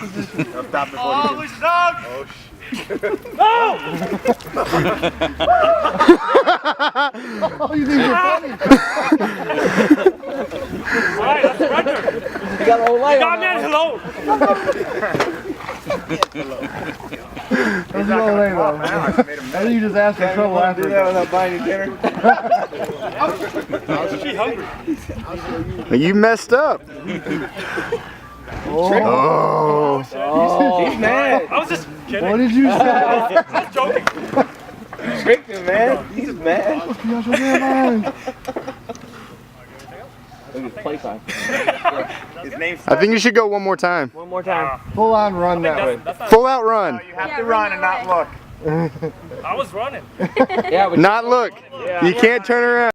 position. Stop before you we suck! Oh, shit. No! Oh, you think you're funny? Alright, that's the record. You got a whole light on God, man, hello. That's the only way, though. I think you just asked for trouble after. Do that without buying you dinner? She hungry. You messed up. Oh. He's mad. I was just kidding. What did you say? I was joking. You tricked him, man. He's mad. Play time. His name's I think you should go one more time. One more time. Full on run that way. That's not, Full out run. You have to run and not look. I was running. Yeah, but Not look. You can't turn around.